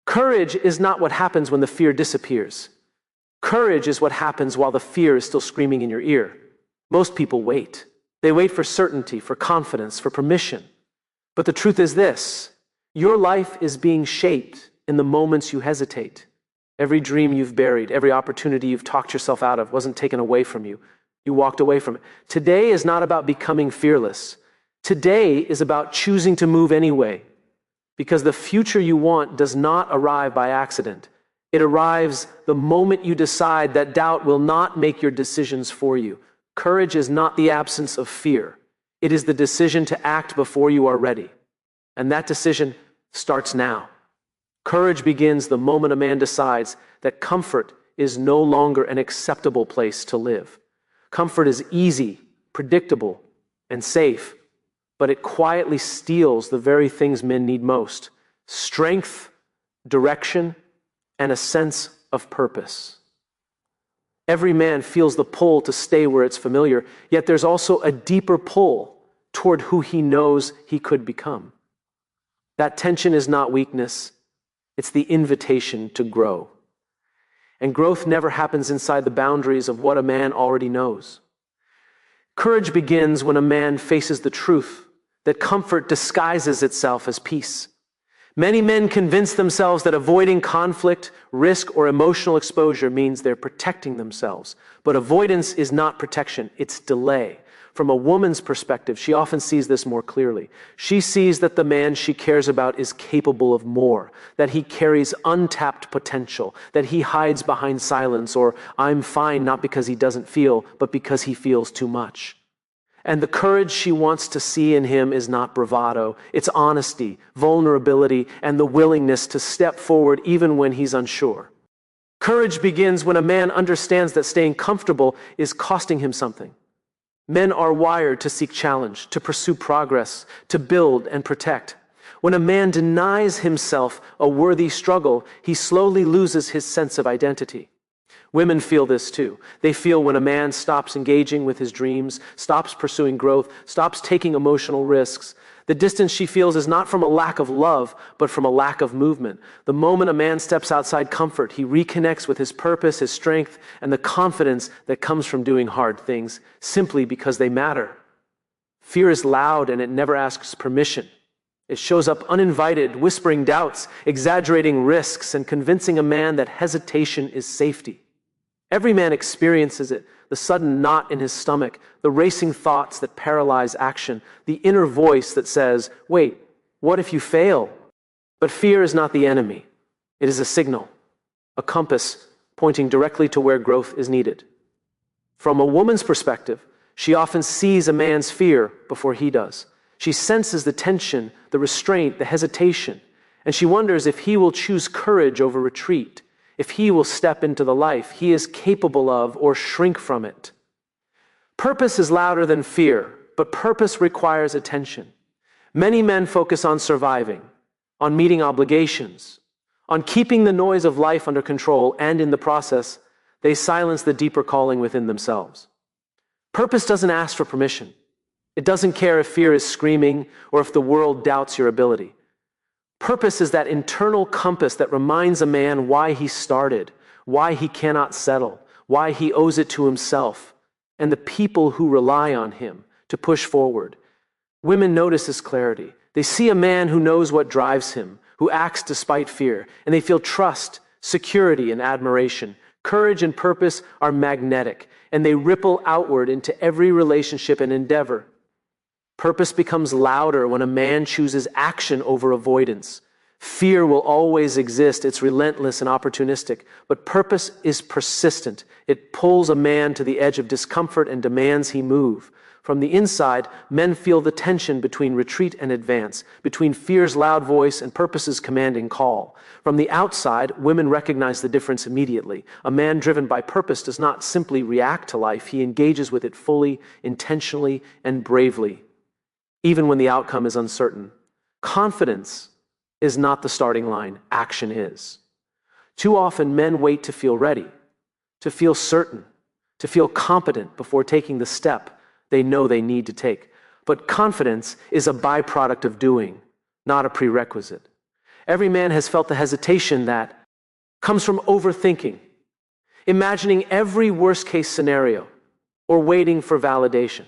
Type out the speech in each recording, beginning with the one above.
Courage is not what happens when the fear disappears. Courage is what happens while the fear is still screaming in your ear. Most people wait. They wait for certainty, for confidence, for permission. But the truth is this: your life is being shaped in the moments you hesitate. Every dream you've buried, every opportunity you've talked yourself out of wasn't taken away from you. You walked away from it. Today is not about becoming fearless. Today is about choosing to move anyway. Because the future you want does not arrive by accident. It arrives the moment you decide that doubt will not make your decisions for you. Courage is not the absence of fear. It is the decision to act before you are ready. And that decision starts now. Courage begins the moment a man decides that comfort is no longer an acceptable place to live. Comfort is easy, predictable, and safe, but it quietly steals the very things men need most: strength, direction, and a sense of purpose. Every man feels the pull to stay where it's familiar, yet there's also a deeper pull toward who he knows he could become. That tension is not weakness, it's the invitation to grow. And growth never happens inside the boundaries of what a man already knows. Courage begins when a man faces the truth that comfort disguises itself as peace. Many men convince themselves that avoiding conflict, risk, or emotional exposure means they're protecting themselves. But avoidance is not protection, it's delay. From a woman's perspective, she often sees this more clearly. She sees that the man she cares about is capable of more, that he carries untapped potential, that he hides behind silence, or "I'm fine," not because he doesn't feel, but because he feels too much. And the courage she wants to see in him is not bravado, it's honesty, vulnerability, and the willingness to step forward even when he's unsure. Courage begins when a man understands that staying comfortable is costing him something. Men are wired to seek challenge, to pursue progress, to build and protect. When a man denies himself a worthy struggle, he slowly loses his sense of identity. Women feel this too. They feel when a man stops engaging with his dreams, stops pursuing growth, stops taking emotional risks. The distance she feels is not from a lack of love, but from a lack of movement. The moment a man steps outside comfort, he reconnects with his purpose, his strength, and the confidence that comes from doing hard things simply because they matter. Fear is loud and it never asks permission. It shows up uninvited, whispering doubts, exaggerating risks, and convincing a man that hesitation is safety. Every man experiences it, the sudden knot in his stomach, the racing thoughts that paralyze action, the inner voice that says, "Wait, what if you fail?" But fear is not the enemy. It is a signal, a compass pointing directly to where growth is needed. From a woman's perspective, she often sees a man's fear before he does. She senses the tension, the restraint, the hesitation, and she wonders if he will choose courage over retreat, if he will step into the life he is capable of or shrink from it. Purpose is louder than fear, but purpose requires attention. Many men focus on surviving, on meeting obligations, on keeping the noise of life under control, and in the process, they silence the deeper calling within themselves. Purpose doesn't ask for permission. It doesn't care if fear is screaming or if the world doubts your ability. Purpose is that internal compass that reminds a man why he started, why he cannot settle, why he owes it to himself and the people who rely on him to push forward. Women notice this clarity. They see a man who knows what drives him, who acts despite fear, and they feel trust, security, and admiration. Courage and purpose are magnetic, and they ripple outward into every relationship and endeavor. Purpose becomes louder when a man chooses action over avoidance. Fear will always exist. It's relentless and opportunistic. But purpose is persistent. It pulls a man to the edge of discomfort and demands he move. From the inside, men feel the tension between retreat and advance, between fear's loud voice and purpose's commanding call. From the outside, women recognize the difference immediately. A man driven by purpose does not simply react to life. He engages with it fully, intentionally, and bravely, even when the outcome is uncertain. Confidence is not the starting line. Action is. Too often, men wait to feel ready, to feel certain, to feel competent before taking the step they know they need to take. But confidence is a byproduct of doing, not a prerequisite. Every man has felt the hesitation that comes from overthinking, imagining every worst-case scenario, or waiting for validation.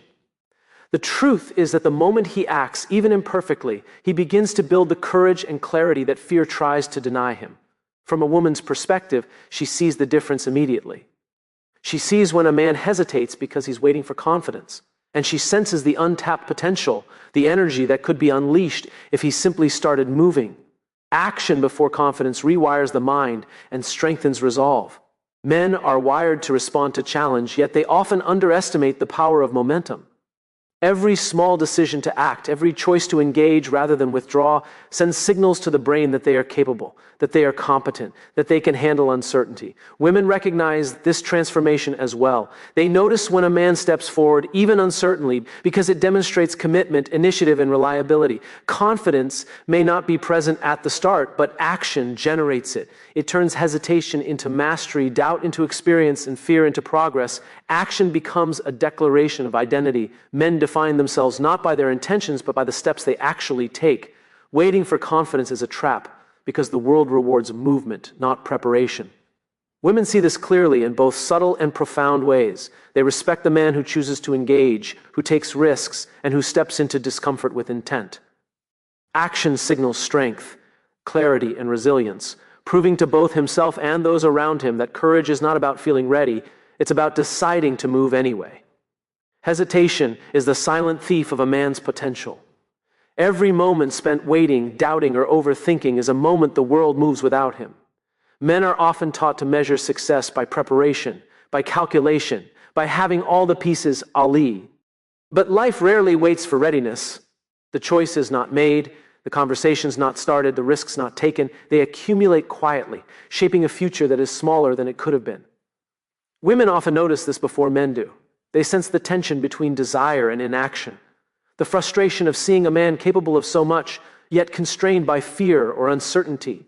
The truth is that the moment he acts, even imperfectly, he begins to build the courage and clarity that fear tries to deny him. From a woman's perspective, she sees the difference immediately. She sees when a man hesitates because he's waiting for confidence, and she senses the untapped potential, the energy that could be unleashed if he simply started moving. Action before confidence rewires the mind and strengthens resolve. Men are wired to respond to challenge, yet they often underestimate the power of momentum. Every small decision to act, every choice to engage rather than withdraw, sends signals to the brain that they are capable, that they are competent, that they can handle uncertainty. Women recognize this transformation as well. They notice when a man steps forward, even uncertainly, because it demonstrates commitment, initiative, and reliability. Confidence may not be present at the start, but action generates it. It turns hesitation into mastery, doubt into experience, and fear into progress. Action becomes a declaration of identity. Men define themselves not by their intentions, but by the steps they actually take. Waiting for confidence is a trap, because the world rewards movement, not preparation. Women see this clearly in both subtle and profound ways. They respect the man who chooses to engage, who takes risks, and who steps into discomfort with intent. Action signals strength, clarity, and resilience, proving to both himself and those around him that courage is not about feeling ready, it's about deciding to move anyway. Hesitation is the silent thief of a man's potential. Every moment spent waiting, doubting, or overthinking is a moment the world moves without him. Men are often taught to measure success by preparation, by calculation, by having all the pieces Ali. But life rarely waits for readiness. The choice is not made, the conversation's not started, the risk's not taken. They accumulate quietly, shaping a future that is smaller than it could have been. Women often notice this before men do. They sense the tension between desire and inaction, the frustration of seeing a man capable of so much, yet constrained by fear or uncertainty.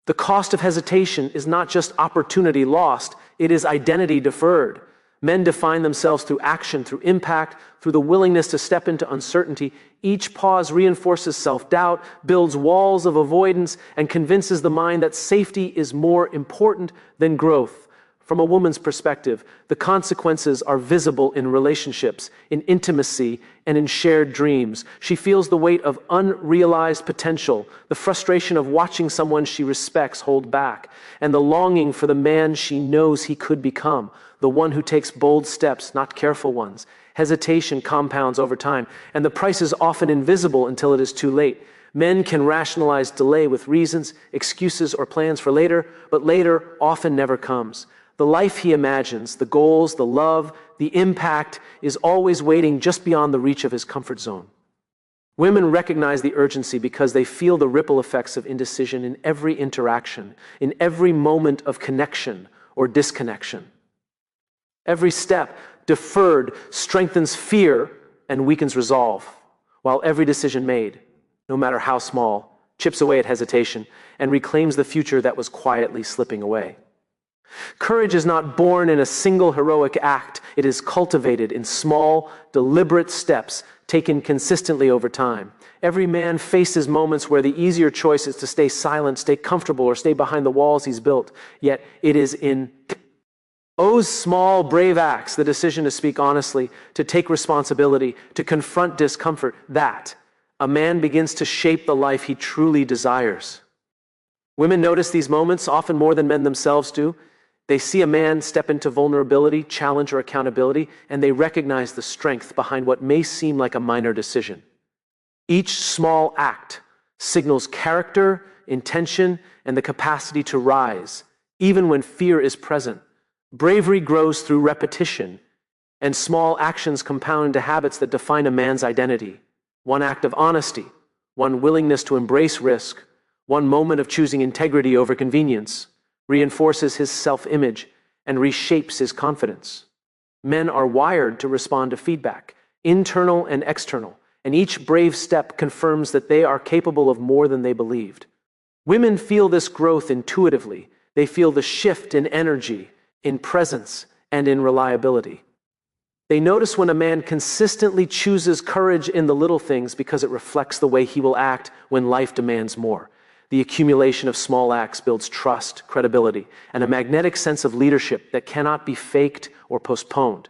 The cost of hesitation is not just opportunity lost, it is identity deferred. Men define themselves through action, through impact, through the willingness to step into uncertainty. Each pause reinforces self-doubt, builds walls of avoidance, and convinces the mind that safety is more important than growth. From a woman's perspective, the consequences are visible in relationships, in intimacy, and in shared dreams. She feels the weight of unrealized potential, the frustration of watching someone she respects hold back, and the longing for the man she knows he could become, the one who takes bold steps, not careful ones. Hesitation compounds over time, and the price is often invisible until it is too late. Men can rationalize delay with reasons, excuses, or plans for later, but later often never comes. The life he imagines, the goals, the love, the impact is always waiting just beyond the reach of his comfort zone. Women recognize the urgency because they feel the ripple effects of indecision in every interaction, in every moment of connection or disconnection. Every step deferred strengthens fear and weakens resolve, while every decision made, no matter how small, chips away at hesitation and reclaims the future that was quietly slipping away. Courage is not born in a single heroic act. It is cultivated in small, deliberate steps taken consistently over time. Every man faces moments where the easier choice is to stay silent, stay comfortable, or stay behind the walls he's built. Yet it is in those small, brave acts, the decision to speak honestly, to take responsibility, to confront discomfort, that a man begins to shape the life he truly desires. Women notice these moments often more than men themselves do. They see a man step into vulnerability, challenge, or accountability, and they recognize the strength behind what may seem like a minor decision. Each small act signals character, intention, and the capacity to rise, even when fear is present. Bravery grows through repetition, and small actions compound into habits that define a man's identity. One act of honesty, one willingness to embrace risk, one moment of choosing integrity over convenience, reinforces his self-image and reshapes his confidence. Men are wired to respond to feedback, internal and external, and each brave step confirms that they are capable of more than they believed. Women feel this growth intuitively. They feel the shift in energy, in presence, and in reliability. They notice when a man consistently chooses courage in the little things because it reflects the way he will act when life demands more. The accumulation of small acts builds trust, credibility, and a magnetic sense of leadership that cannot be faked or postponed.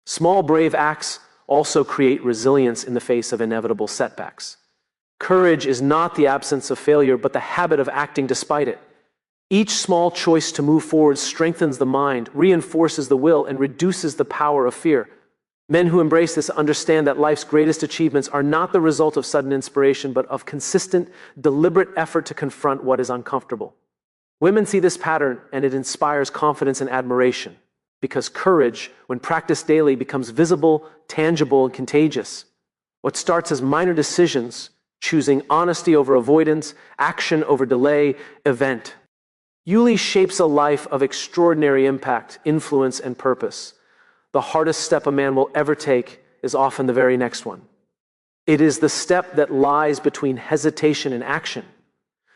Small, brave acts also create resilience in the face of inevitable setbacks. Courage is not the absence of failure, but the habit of acting despite it. Each small choice to move forward strengthens the mind, reinforces the will, and reduces the power of fear. Men who embrace this understand that life's greatest achievements are not the result of sudden inspiration, but of consistent, deliberate effort to confront what is uncomfortable. Women see this pattern, and it inspires confidence and admiration, because courage, when practiced daily, becomes visible, tangible, and contagious. What starts as minor decisions, choosing honesty over avoidance, action over delay, event. Yuli shapes a life of extraordinary impact, influence, and purpose. The hardest step a man will ever take is often the very next one. It is the step that lies between hesitation and action,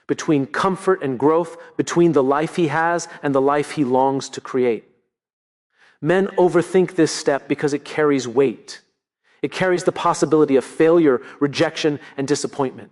between comfort and growth, between the life he has and the life he longs to create. Men overthink this step because it carries weight. It carries the possibility of failure, rejection, and disappointment.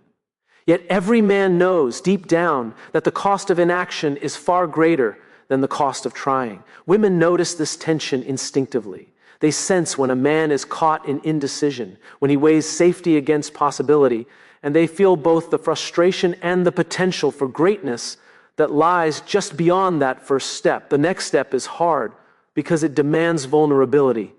Yet every man knows deep down that the cost of inaction is far greater than the cost of trying. Women notice this tension instinctively. They sense when a man is caught in indecision, when he weighs safety against possibility, and they feel both the frustration and the potential for greatness that lies just beyond that first step. The next step is hard because it demands vulnerability.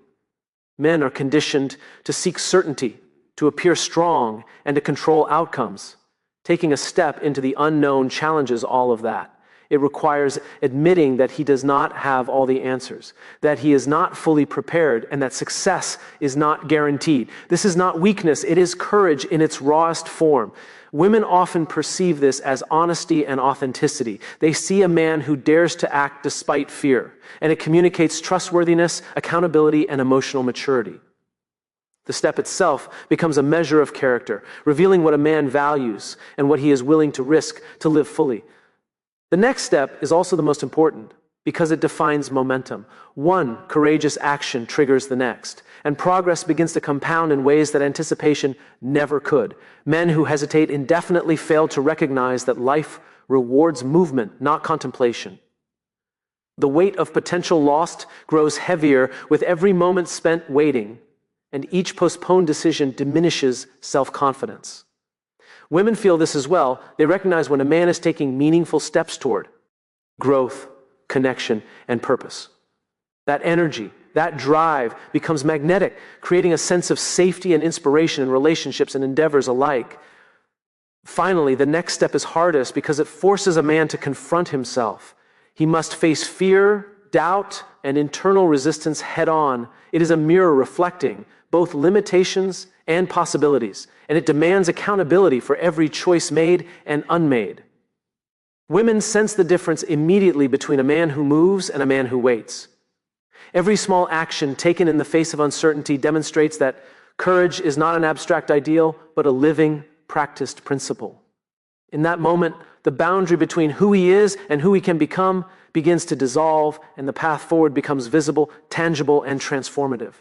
Men are conditioned to seek certainty, to appear strong, and to control outcomes. Taking a step into the unknown challenges all of that. It requires admitting that he does not have all the answers, that he is not fully prepared, and that success is not guaranteed. This is not weakness, it is courage in its rawest form. Women often perceive this as honesty and authenticity. They see a man who dares to act despite fear, and it communicates trustworthiness, accountability, and emotional maturity. The step itself becomes a measure of character, revealing what a man values and what he is willing to risk to live fully. The next step is also the most important because it defines momentum. One courageous action triggers the next, and progress begins to compound in ways that anticipation never could. Men who hesitate indefinitely fail to recognize that life rewards movement, not contemplation. The weight of potential lost grows heavier with every moment spent waiting, and each postponed decision diminishes self-confidence. Women feel this as well. They recognize when a man is taking meaningful steps toward growth, connection, and purpose. That energy, that drive becomes magnetic, creating a sense of safety and inspiration in relationships and endeavors alike. Finally, the next step is hardest because it forces a man to confront himself. He must face fear, doubt, and internal resistance head on. It is a mirror reflecting both limitations and possibilities, and it demands accountability for every choice made and unmade. Women sense the difference immediately between a man who moves and a man who waits. Every small action taken in the face of uncertainty demonstrates that courage is not an abstract ideal, but a living, practiced principle. In that moment, the boundary between who he is and who he can become begins to dissolve, and the path forward becomes visible, tangible, and transformative.